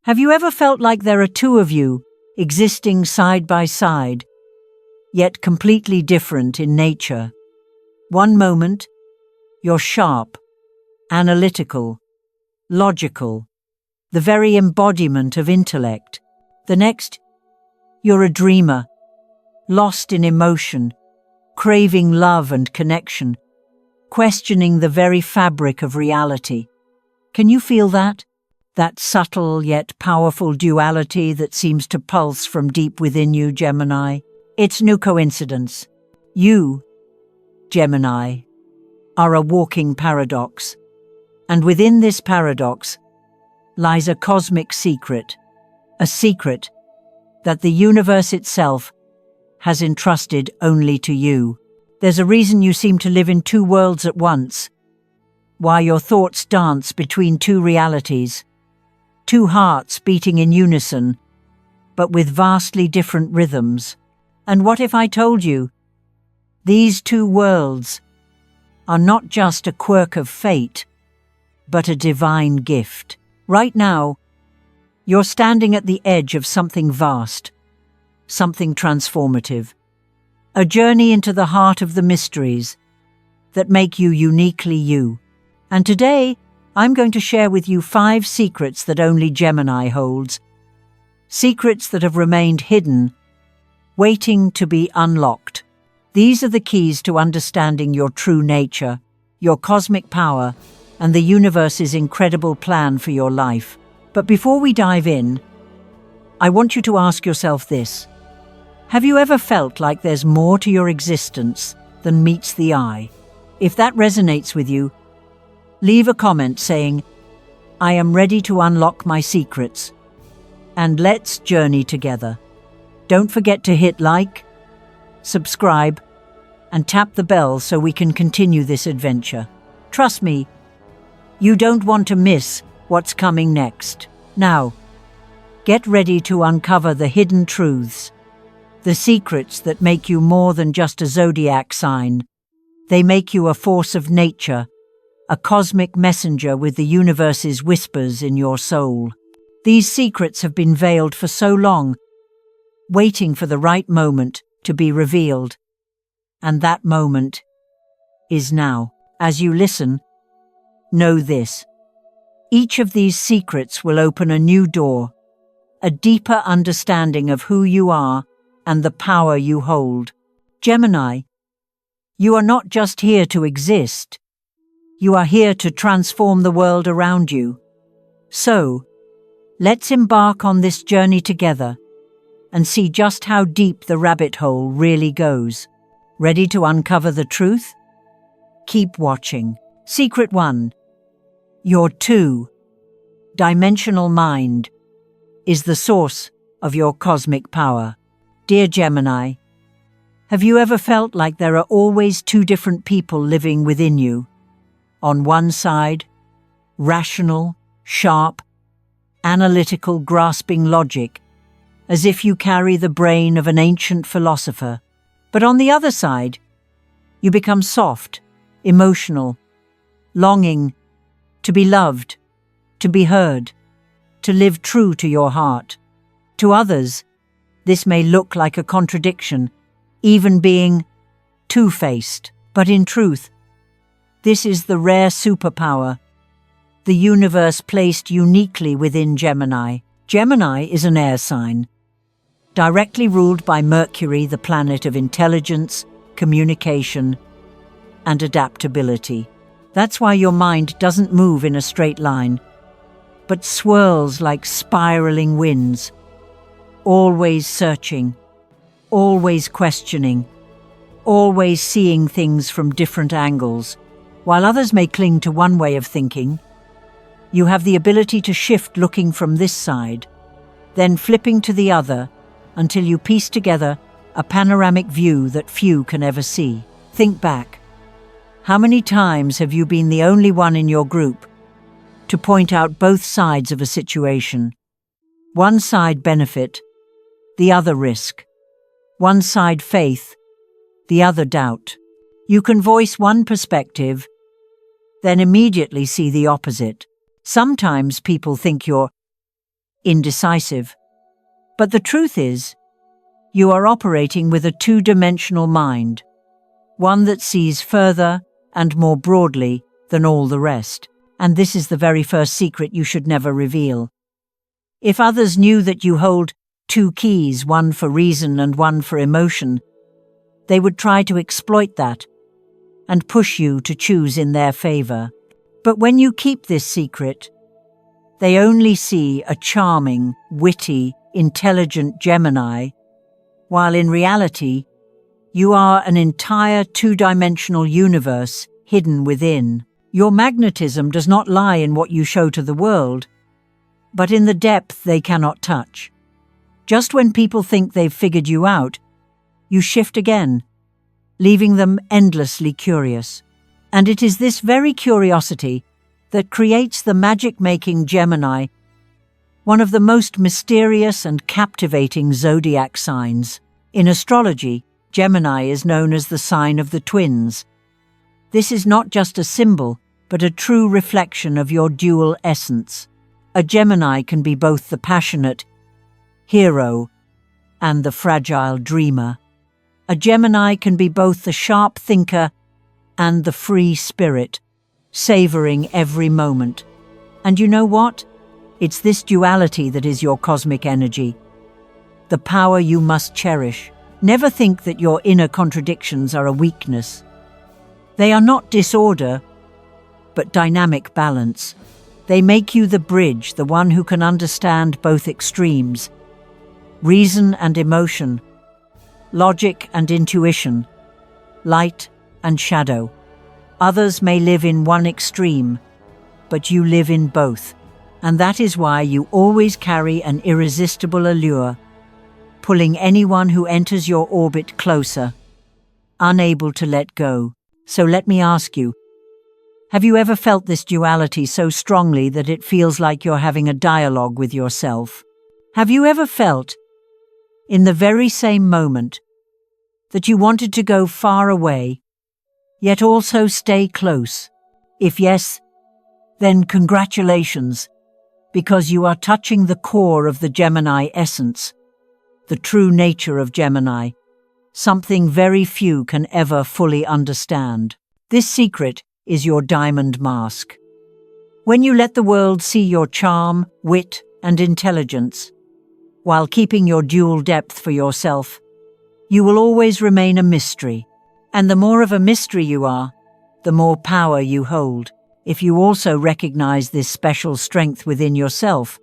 Have you ever felt like there are two of you existing side by side, yet completely different in nature? One moment, you're sharp, analytical, logical, the very embodiment of intellect. The next, you're a dreamer, lost in emotion, craving love and connection, questioning the very fabric of reality. Can you feel that? That subtle yet powerful duality that seems to pulse from deep within you, Gemini? It's no coincidence. You, Gemini, are a walking paradox. And within this paradox lies a cosmic secret, a secret that the universe itself has entrusted only to you. There's a reason you seem to live in two worlds at once, why your thoughts dance between two realities, two hearts beating in unison, but with vastly different rhythms. And what if I told you these two worlds are not just a quirk of fate, but a divine gift? Right now, you're standing at the edge of something vast, something transformative, a journey into the heart of the mysteries that make you uniquely you. And today, I'm going to share with you 5 secrets that only Gemini holds, secrets that have remained hidden, waiting to be unlocked. These are the keys to understanding your true nature, your cosmic power, and the universe's incredible plan for your life. But before we dive in, I want you to ask yourself this. Have you ever felt like there's more to your existence than meets the eye? If that resonates with you, leave a comment saying, "I am ready to unlock my secrets." And let's journey together. Don't forget to hit like, subscribe, and tap the bell so we can continue this adventure. Trust me, you don't want to miss what's coming next. Now, get ready to uncover the hidden truths, the secrets that make you more than just a zodiac sign. They make you a force of nature, a cosmic messenger with the universe's whispers in your soul. These secrets have been veiled for so long, waiting for the right moment to be revealed. And that moment is now. As you listen, know this. Each of these secrets will open a new door, a deeper understanding of who you are and the power you hold. Gemini, you are not just here to exist. You are here to transform the world around you. So, let's embark on this journey together and see just how deep the rabbit hole really goes. Ready to uncover the truth? Keep watching. Secret 1. Your two-dimensional mind is the source of your cosmic power. Dear Gemini, have you ever felt like there are always two different people living within you? On one side, rational, sharp, analytical, grasping logic, as if you carry the brain of an ancient philosopher. But on the other side, you become soft, emotional, longing to be loved, to be heard, to live true to your heart. To others, this may look like a contradiction, even being two-faced. But in truth, this is the rare superpower the universe placed uniquely within Gemini. Gemini is an air sign, directly ruled by Mercury, the planet of intelligence, communication, and adaptability. That's why your mind doesn't move in a straight line, but swirls like spiraling winds, always searching, always questioning, always seeing things from different angles. While others may cling to one way of thinking, you have the ability to shift, looking from this side, then flipping to the other, until you piece together a panoramic view that few can ever see. Think back. How many times have you been the only one in your group to point out both sides of a situation? One side benefit, the other risk. One side faith, the other doubt. You can voice one perspective, then immediately see the opposite. Sometimes people think you're indecisive. But the truth is, you are operating with a two-dimensional mind, one that sees further and more broadly than all the rest. And this is the very first secret you should never reveal. If others knew that you hold two keys, one for reason and one for emotion, they would try to exploit that and push you to choose in their favor. But when you keep this secret, they only see a charming, witty, intelligent Gemini, while in reality, you are an entire two-dimensional universe hidden within. Your magnetism does not lie in what you show to the world, but in the depth they cannot touch. Just when people think they've figured you out, you shift again, leaving them endlessly curious. And it is this very curiosity that creates the magic-making Gemini, one of the most mysterious and captivating zodiac signs. In astrology, Gemini is known as the sign of the twins. This is not just a symbol, but a true reflection of your dual essence. A Gemini can be both the passionate hero and the fragile dreamer. A Gemini can be both the sharp thinker and the free spirit, savoring every moment. And you know what? It's this duality that is your cosmic energy, the power you must cherish. Never think that your inner contradictions are a weakness. They are not disorder, but dynamic balance. They make you the bridge, the one who can understand both extremes, reason and emotion, logic and intuition, light and shadow. Others may live in one extreme, but you live in both. And that is why you always carry an irresistible allure, pulling anyone who enters your orbit closer, unable to let go. So let me ask you, have you ever felt this duality so strongly that it feels like you're having a dialogue with yourself? Have you ever felt, in the very same moment, that you wanted to go far away, yet also stay close? If yes, then congratulations, because you are touching the core of the Gemini essence, the true nature of Gemini, something very few can ever fully understand. This secret is your diamond mask. When you let the world see your charm, wit, and intelligence, while keeping your dual depth for yourself, you will always remain a mystery. And the more of a mystery you are, the more power you hold. If you also recognize this special strength within yourself,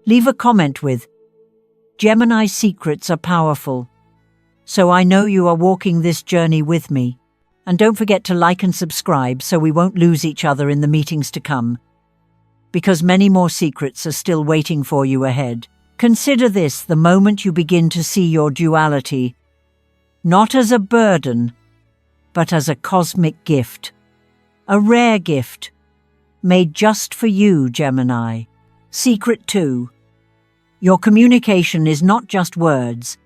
leave a comment with, "Gemini secrets are powerful, so I know you are walking this journey with me." And don't forget to like and subscribe so we won't lose each other in the meetings to come, because many more secrets are still waiting for you ahead. Consider this the moment you begin to see your duality, not as a burden, but as a cosmic gift, a rare gift, made just for you, Gemini. Secret 2. Your communication is not just words,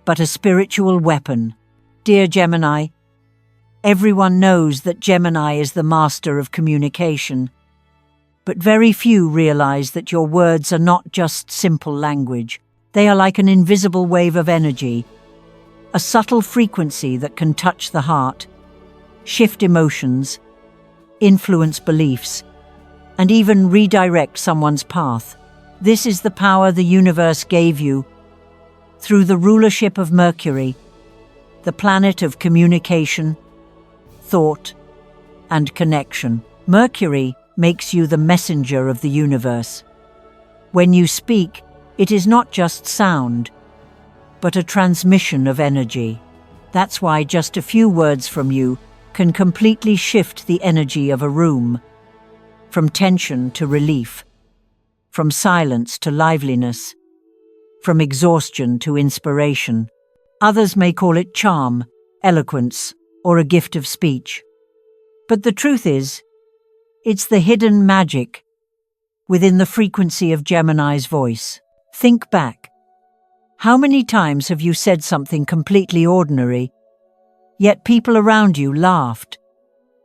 but a spiritual weapon. Dear Gemini, everyone knows that Gemini is the master of communication, but very few realize that your words are not just simple language. They are like an invisible wave of energy, a subtle frequency that can touch the heart, shift emotions, influence beliefs, and even redirect someone's path. This is the power the universe gave you through the rulership of Mercury, the planet of communication, thought, and connection. Mercury makes you the messenger of the universe. When you speak, it is not just sound, but a transmission of energy. That's why just a few words from you can completely shift the energy of a room, from tension to relief, from silence to liveliness, from exhaustion to inspiration. Others may call it charm, eloquence, or a gift of speech. But the truth is, it's the hidden magic within the frequency of Gemini's voice. Think back. How many times have you said something completely ordinary, yet people around you laughed,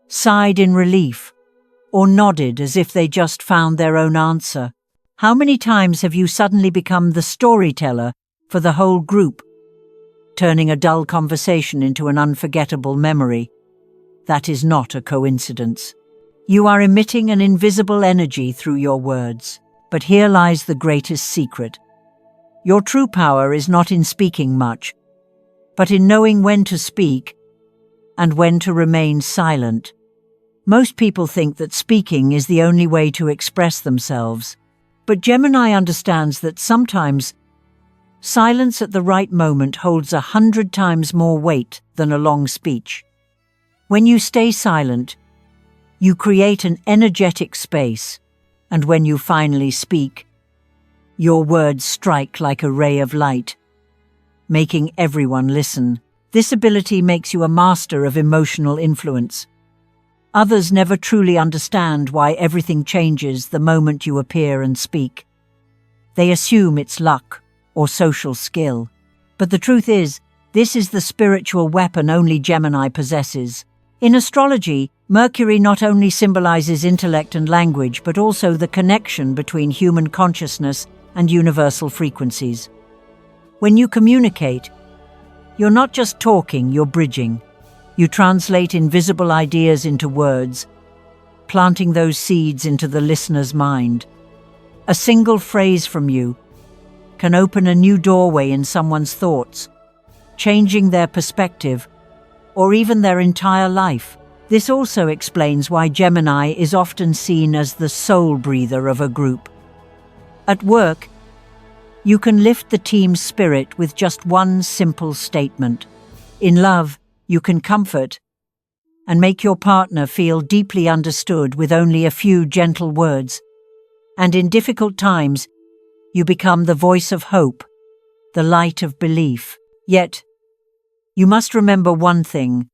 sighed in relief, or nodded as if they just found their own answer? How many times have you suddenly become the storyteller for the whole group, turning a dull conversation into an unforgettable memory? That is not a coincidence. You are emitting an invisible energy through your words. But here lies the greatest secret. Your true power is not in speaking much, but in knowing when to speak and when to remain silent. Most people think that speaking is the only way to express themselves, but Gemini understands that sometimes silence at the right moment holds 100 times more weight than a long speech. When you stay silent, you create an energetic space, and when you finally speak, your words strike like a ray of light, making everyone listen. This ability makes you a master of emotional influence. Others never truly understand why everything changes the moment you appear and speak. They assume it's luck or social skill. But the truth is, this is the spiritual weapon only Gemini possesses. In astrology, Mercury not only symbolizes intellect and language, but also the connection between human consciousness and universal frequencies. When you communicate, you're not just talking, you're bridging. You translate invisible ideas into words, planting those seeds into the listener's mind. A single phrase from you can open a new doorway in someone's thoughts, changing their perspective or even their entire life. This also explains why Gemini is often seen as the soul breather of a group. At work, you can lift the team's spirit with just one simple statement. In love, you can comfort and make your partner feel deeply understood with only a few gentle words. And in difficult times, you become the voice of hope, the light of belief. Yet, you must remember one thing.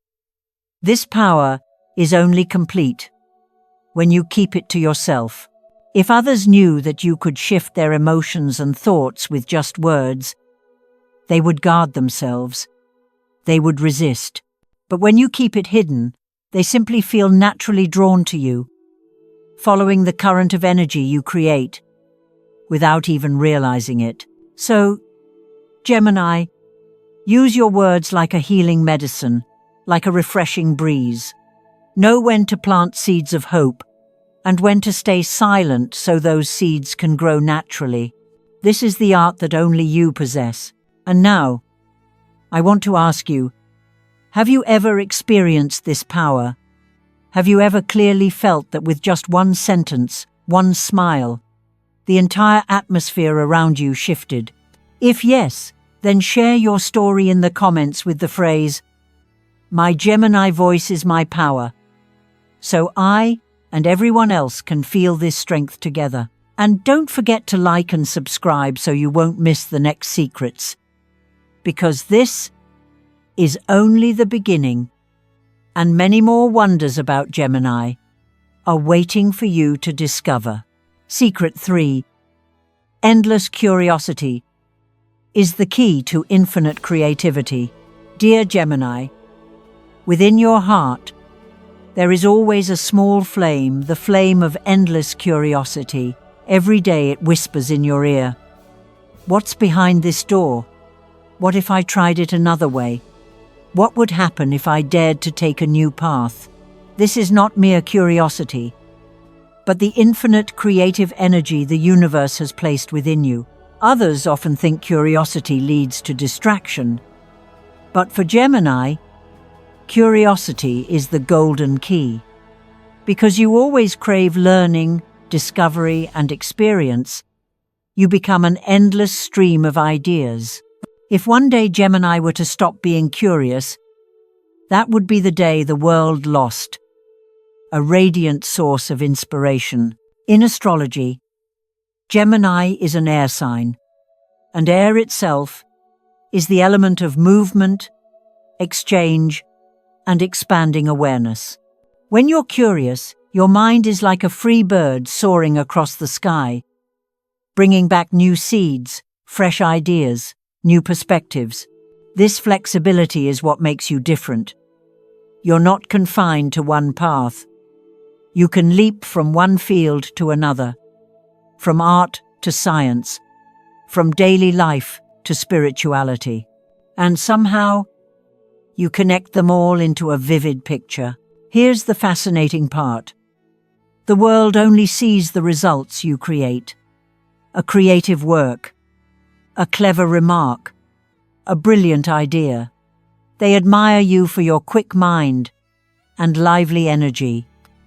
This power is only complete when you keep it to yourself. If others knew that you could shift their emotions and thoughts with just words, they would guard themselves. They would resist. But when you keep it hidden, they simply feel naturally drawn to you, following the current of energy you create, without even realizing it. So, Gemini, use your words like a healing medicine, like a refreshing breeze. Know when to plant seeds of hope, and when to stay silent so those seeds can grow naturally. This is the art that only you possess. And now, I want to ask you, have you ever experienced this power? Have you ever clearly felt that with just one sentence, one smile, the entire atmosphere around you shifted? If yes, then share your story in the comments with the phrase, "My Gemini voice is my power," so I and everyone else can feel this strength together. And don't forget to like and subscribe so you won't miss the next secrets. Because this is only the beginning, and many more wonders about Gemini are waiting for you to discover. Secret 3. Endless curiosity is the key to infinite creativity. Dear Gemini, within your heart, there is always a small flame, the flame of endless curiosity. Every day it whispers in your ear, "What's behind this door? What if I tried it another way? What would happen if I dared to take a new path?" This is not mere curiosity, but the infinite creative energy the universe has placed within you. Others often think curiosity leads to distraction, but for Gemini, curiosity is the golden key. Because you always crave learning, discovery, and experience, you become an endless stream of ideas. If one day Gemini were to stop being curious, that would be the day the world lost a radiant source of inspiration. In astrology, Gemini is an air sign, and air itself is the element of movement, exchange, and expanding awareness. When you're curious, your mind is like a free bird soaring across the sky, bringing back new seeds, fresh ideas, new perspectives. This flexibility is what makes you different. You're not confined to one path. You can leap from one field to another, from art to science, from daily life to spirituality. And somehow, you connect them all into a vivid picture. Here's the fascinating part. The world only sees the results you create. A creative work, a clever remark, a brilliant idea. They admire you for your quick mind and lively energy.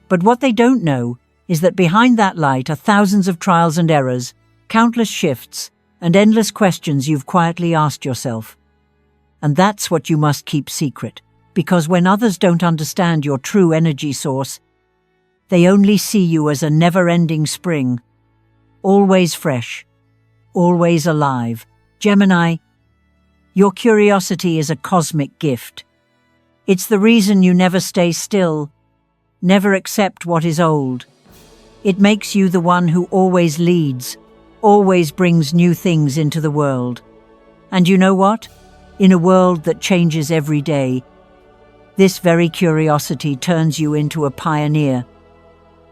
But what they don't know is that behind that light are thousands of trials and errors, countless shifts, and endless questions you've quietly asked yourself. And that's what you must keep secret, because when others don't understand your true energy source, they only see you as a never-ending spring, always fresh, always alive. Gemini, your curiosity is a cosmic gift. It's the reason you never stay still, never accept what is old. It makes you the one who always leads, always brings new things into the world. And you know what? In a world that changes every day, this very curiosity turns you into a pioneer,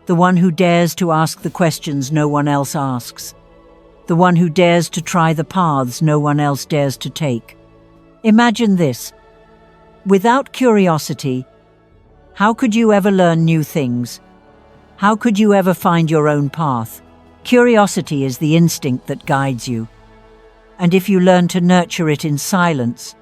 the one who dares to ask the questions no one else asks, the one who dares to try the paths no one else dares to take. Imagine this. Without curiosity, how could you ever learn new things? How could you ever find your own path? Curiosity is the instinct that guides you. And if you learn to nurture it in silence,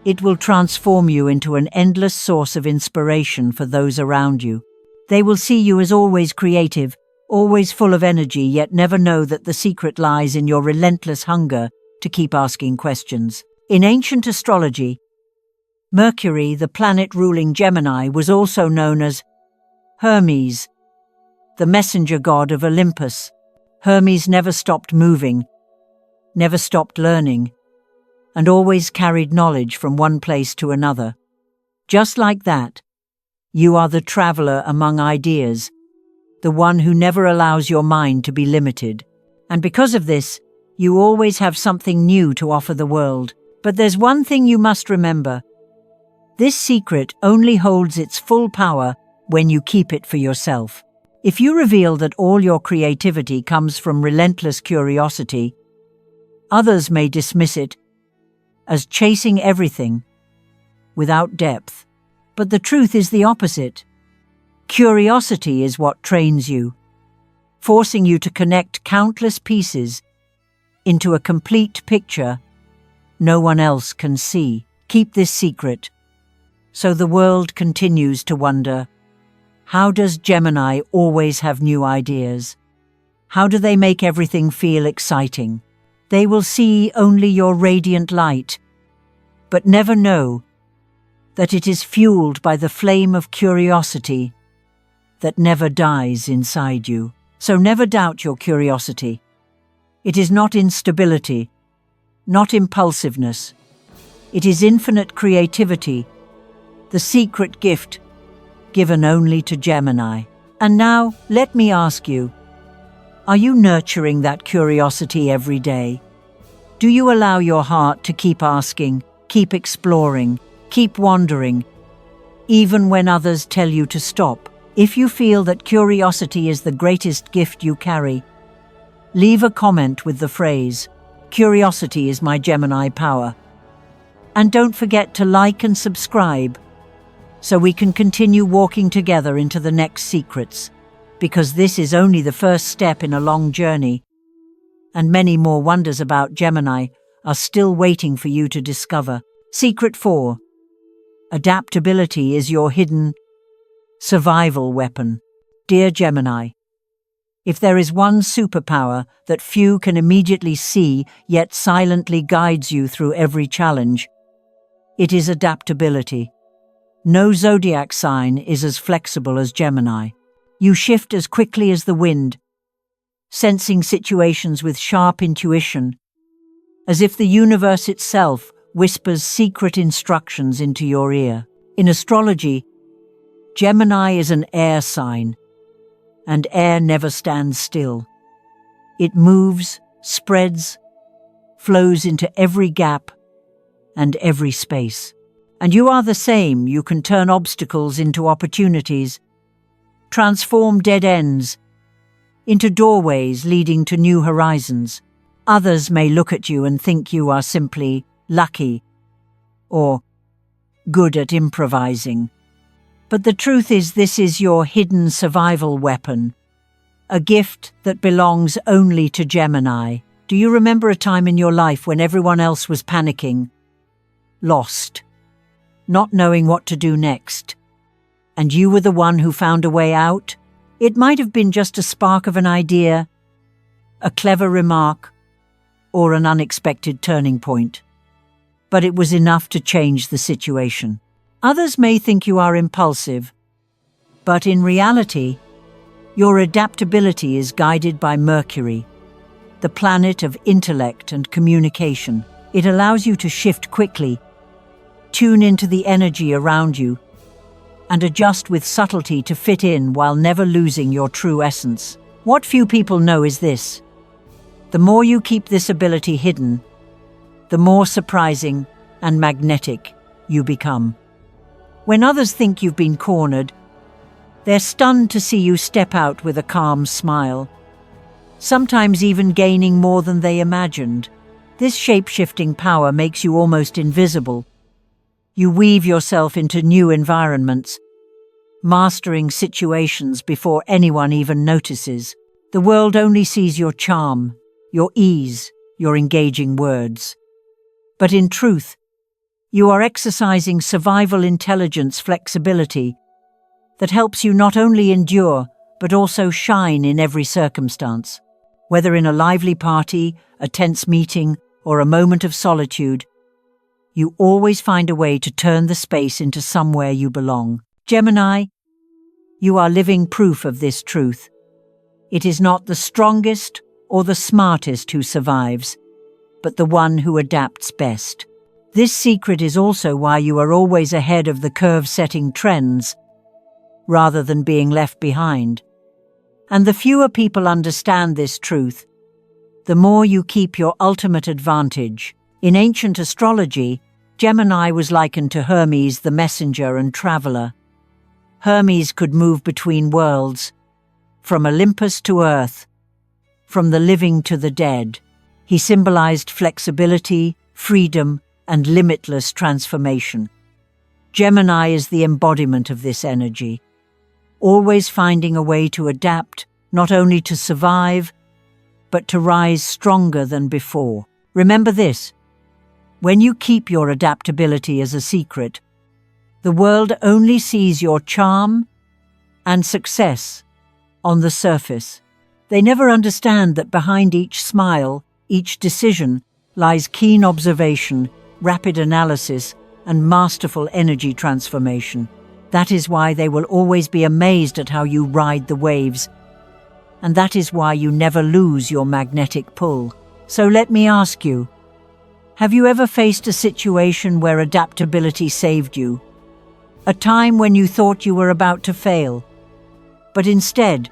it will transform you into an endless source of inspiration for those around you. They will see you as always creative, always full of energy, yet never know that the secret lies in your relentless hunger to keep asking questions. In ancient astrology, Mercury, the planet ruling Gemini, was also known as Hermes, the messenger god of Olympus. Hermes never stopped moving, never stopped learning, and always carried knowledge from one place to another. Just like that, you are the traveler among ideas, the one who never allows your mind to be limited. And because of this, you always have something new to offer the world. But there's one thing you must remember. This secret only holds its full power when you keep it for yourself. If you reveal that all your creativity comes from relentless curiosity, others may dismiss it as chasing everything without depth. But the truth is the opposite. Curiosity is what trains you, forcing you to connect countless pieces into a complete picture no one else can see. Keep this secret, so the world continues to wonder, how does Gemini always have new ideas? How do they make everything feel exciting? They will see only your radiant light, but never know that it is fueled by the flame of curiosity that never dies inside you. So never doubt your curiosity. It is not instability, not impulsiveness. It is infinite creativity, the secret gift given only to Gemini. And now, let me ask you, are you nurturing that curiosity every day? Do you allow your heart to keep asking, keep exploring, keep wondering, even when others tell you to stop? If you feel that curiosity is the greatest gift you carry, leave a comment with the phrase, "Curiosity is my Gemini power." And don't forget to like and subscribe so we can continue walking together into the next secrets, because this is only the first step in a long journey, and many more wonders about Gemini are still waiting for you to discover. Secret 4. Adaptability is your hidden survival weapon. Dear Gemini, if there is one superpower that few can immediately see yet silently guides you through every challenge, it is adaptability. No zodiac sign is as flexible as Gemini. You shift as quickly as the wind, sensing situations with sharp intuition, as if the universe itself whispers secret instructions into your ear. In astrology, Gemini is an air sign, and air never stands still. It moves, spreads, flows into every gap and every space. And you are the same. You can turn obstacles into opportunities, transform dead ends into doorways leading to new horizons. Others may look at you and think you are simply lucky or good at improvising. But the truth is, this is your hidden survival weapon, a gift that belongs only to Gemini. Do you remember a time in your life when everyone else was panicking, lost, not knowing what to do next, and you were the one who found a way out? It might have been just a spark of an idea, a clever remark, or an unexpected turning point. But it was enough to change the situation. Others may think you are impulsive, but in reality, your adaptability is guided by Mercury, the planet of intellect and communication. It allows you to shift quickly, tune into the energy around you, and adjust with subtlety to fit in while never losing your true essence. What few people know is this: the more you keep this ability hidden, the more surprising and magnetic you become. When others think you've been cornered, they're stunned to see you step out with a calm smile, sometimes even gaining more than they imagined. This shape-shifting power makes you almost invisible. You weave yourself into new environments, mastering situations before anyone even notices. The world only sees your charm, your ease, your engaging words. But in truth, you are exercising survival intelligence flexibility that helps you not only endure, but also shine in every circumstance. Whether in a lively party, a tense meeting, or a moment of solitude, you always find a way to turn the space into somewhere you belong. Gemini, you are living proof of this truth. It is not the strongest or the smartest who survives, but the one who adapts best. This secret is also why you are always ahead of the curve, setting trends, rather than being left behind. And the fewer people understand this truth, the more you keep your ultimate advantage. In ancient astrology, Gemini was likened to Hermes, the messenger and traveler. Hermes could move between worlds, from Olympus to Earth, from the living to the dead. He symbolized flexibility, freedom, and limitless transformation. Gemini is the embodiment of this energy, always finding a way to adapt, not only to survive, but to rise stronger than before. Remember this: when you keep your adaptability as a secret, the world only sees your charm and success on the surface. They never understand that behind each smile, each decision, lies keen observation, rapid analysis, and masterful energy transformation. That is why they will always be amazed at how you ride the waves, and that is why you never lose your magnetic pull. So let me ask you, have you ever faced a situation where adaptability saved you? A time when you thought you were about to fail, but instead,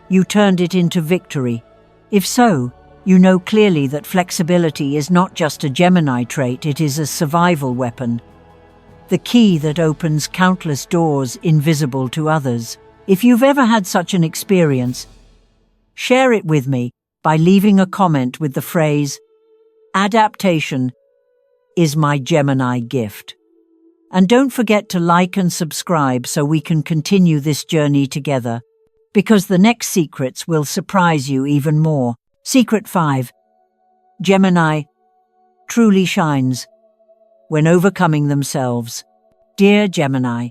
you turned it into victory? If so, you know clearly that flexibility is not just a Gemini trait, it is a survival weapon. The key that opens countless doors invisible to others. If you've ever had such an experience, share it with me by leaving a comment with the phrase, "Adaptation is my Gemini gift." And don't forget to like and subscribe so we can continue this journey together, because the next secrets will surprise you even more. Secret 5. Gemini truly shines when overcoming themselves. Dear Gemini,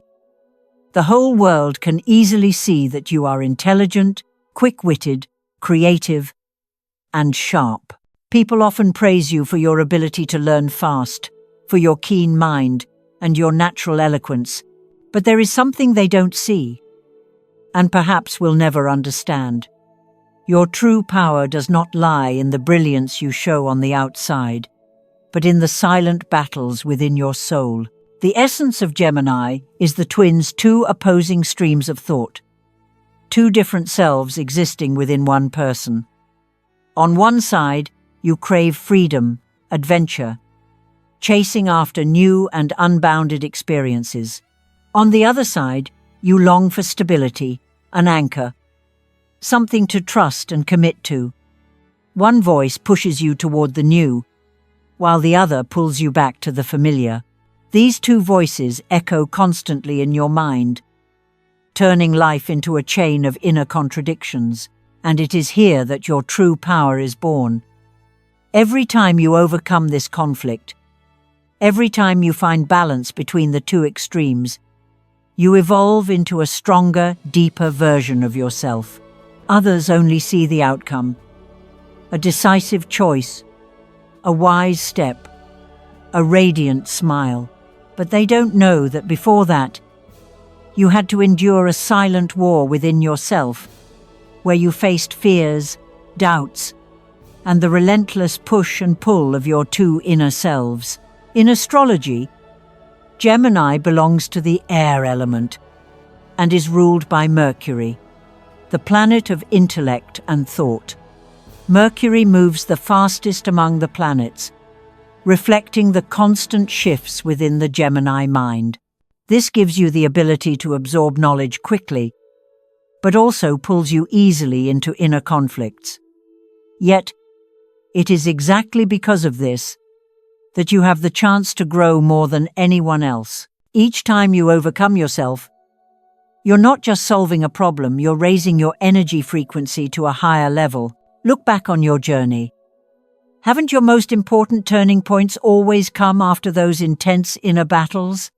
the whole world can easily see that you are intelligent, quick-witted, creative, and sharp. People often praise you for your ability to learn fast, for your keen mind, and your natural eloquence. But there is something they don't see, and perhaps will never understand. Your true power does not lie in the brilliance you show on the outside, but in the silent battles within your soul. The essence of Gemini is the twins' two opposing streams of thought, two different selves existing within one person. On one side, you crave freedom, adventure, chasing after new and unbounded experiences. On the other side, you long for stability, an anchor, something to trust and commit to. One voice pushes you toward the new, while the other pulls you back to the familiar. These two voices echo constantly in your mind, turning life into a chain of inner contradictions, and it is here that your true power is born. Every time you overcome this conflict, every time you find balance between the two extremes, you evolve into a stronger, deeper version of yourself. Others only see the outcome, a decisive choice, a wise step, a radiant smile. But they don't know that before that, you had to endure a silent war within yourself, where you faced fears, doubts, and the relentless push and pull of your two inner selves. In astrology, Gemini belongs to the air element and is ruled by Mercury, the planet of intellect and thought. Mercury moves the fastest among the planets, reflecting the constant shifts within the Gemini mind. This gives you the ability to absorb knowledge quickly, but also pulls you easily into inner conflicts. Yet, it is exactly because of this that you have the chance to grow more than anyone else. Each time you overcome yourself, you're not just solving a problem, you're raising your energy frequency to a higher level. Look back on your journey. Haven't your most important turning points always come after those intense inner battles?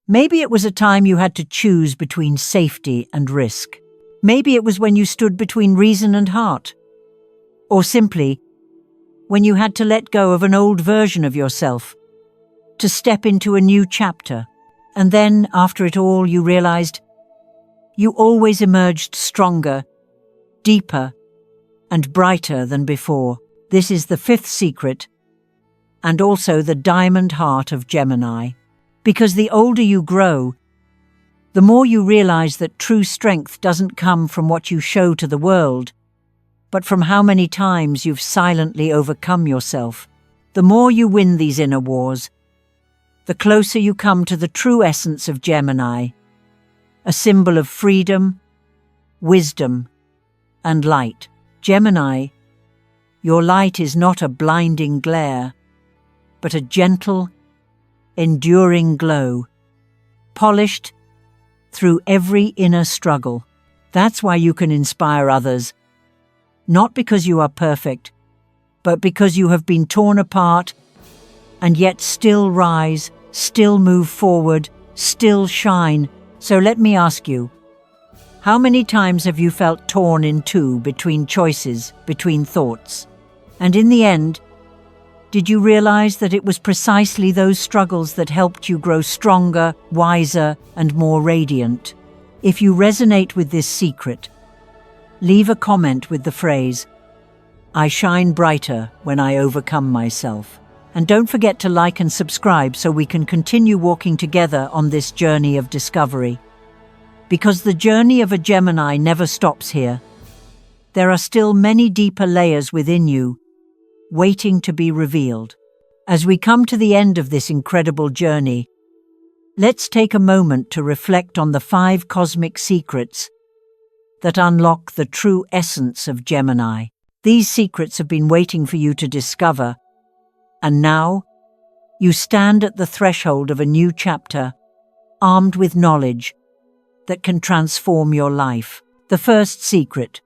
Maybe it was a time you had to choose between safety and risk. Maybe it was when you stood between reason and heart. Or simply, when you had to let go of an old version of yourself, to step into a new chapter. And then, after it all, you realized you always emerged stronger, deeper, and brighter than before. This is the fifth secret, and also the diamond heart of Gemini. Because the older you grow, the more you realize that true strength doesn't come from what you show to the world, but from how many times you've silently overcome yourself. The more you win these inner wars, the closer you come to the true essence of Gemini, a symbol of freedom, wisdom, and light. Gemini, your light is not a blinding glare, but a gentle, enduring glow, polished through every inner struggle. That's why you can inspire others, not because you are perfect, but because you have been torn apart and yet still rise, still move forward, still shine. So let me ask you, how many times have you felt torn in two between choices, between thoughts? And in the end, did you realize that it was precisely those struggles that helped you grow stronger, wiser, and more radiant? If you resonate with this secret, leave a comment with the phrase, "I shine brighter when I overcome myself." And don't forget to like and subscribe so we can continue walking together on this journey of discovery. Because the journey of a Gemini never stops here. There are still many deeper layers within you, waiting to be revealed. As we come to the end of this incredible journey, let's take a moment to reflect on the 5 cosmic secrets that unlock the true essence of Gemini. These secrets have been waiting for you to discover, and now you stand at the threshold of a new chapter, armed with knowledge that can transform your life. The first secret: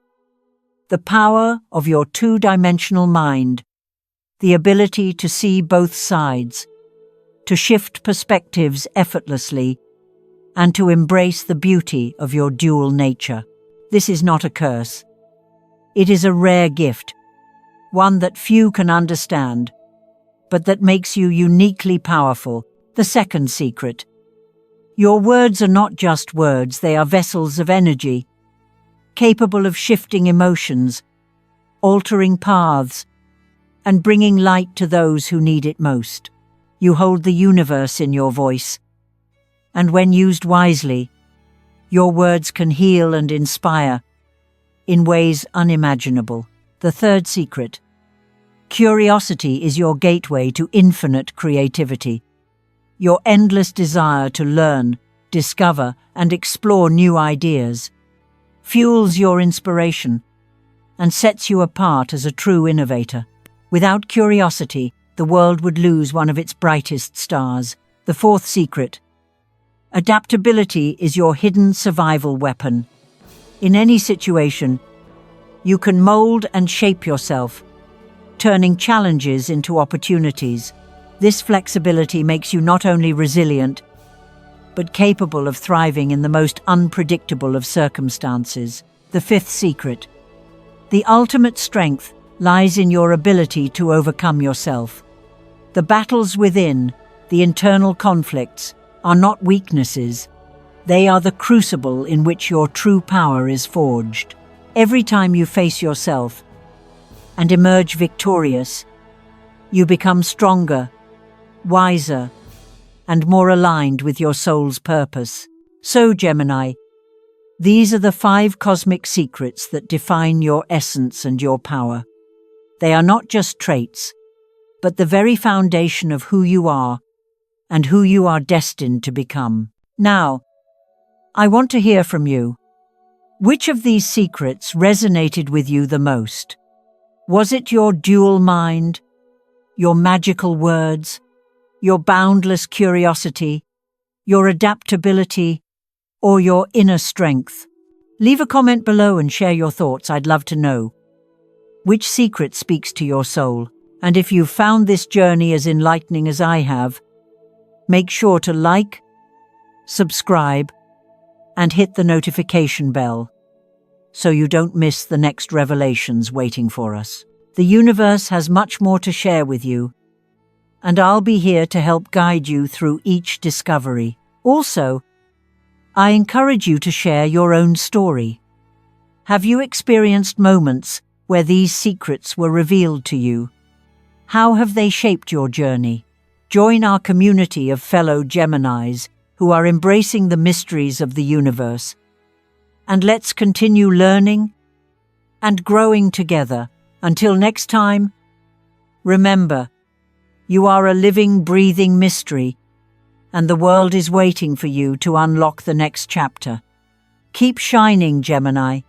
the power of your two-dimensional mind, the ability to see both sides, to shift perspectives effortlessly, and to embrace the beauty of your dual nature. This is not a curse. It is a rare gift, one that few can understand, but that makes you uniquely powerful. The second secret: your words are not just words, they are vessels of energy, capable of shifting emotions, altering paths, and bringing light to those who need it most. You hold the universe in your voice, and when used wisely, your words can heal and inspire in ways unimaginable. The third secret: curiosity is your gateway to infinite creativity. Your endless desire to learn, discover, and explore new ideas, fuels your inspiration, and sets you apart as a true innovator. Without curiosity, the world would lose one of its brightest stars. The fourth secret. Adaptability is your hidden survival weapon. In any situation, you can mold and shape yourself, turning challenges into opportunities. This flexibility makes you not only resilient, but capable of thriving in the most unpredictable of circumstances. The fifth secret. The ultimate strength lies in your ability to overcome yourself. The battles within, the internal conflicts, are not weaknesses. They are the crucible in which your true power is forged. Every time you face yourself and emerge victorious, you become stronger, wiser, and more aligned with your soul's purpose. So, Gemini, these are the 5 cosmic secrets that define your essence and your power. They are not just traits, but the very foundation of who you are and who you are destined to become. Now, I want to hear from you. Which of these secrets resonated with you the most? Was it your dual mind, your magical words, your boundless curiosity, your adaptability, or your inner strength? Leave a comment below and share your thoughts. I'd love to know. Which secret speaks to your soul? And if you've found this journey as enlightening as I have, make sure to like, subscribe, and hit the notification bell so you don't miss the next revelations waiting for us. The universe has much more to share with you, and I'll be here to help guide you through each discovery. Also, I encourage you to share your own story. Have you experienced moments where these secrets were revealed to you? How have they shaped your journey? Join our community of fellow Geminis who are embracing the mysteries of the universe. And let's continue learning and growing together. Until next time, remember, you are a living, breathing mystery, and the world is waiting for you to unlock the next chapter. Keep shining, Gemini.